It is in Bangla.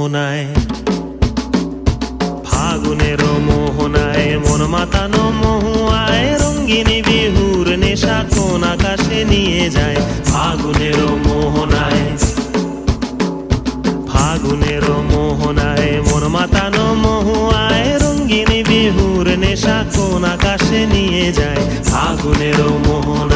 মোহনায়, ফাগুনের মোহনায় মন মাতানো মহুয়ায় রঙ্গিনী বিহুর নেশা কোন আকাশে নিয়ে যায়। ফাগুনের মোহনায়, ফাগুনের মোহনায় মন মাতানো মহুয়ায় রঙ্গিনী বিহুর নেশা কোন আকাশে নিয়ে যায়। ফাগুনের মোহনায়।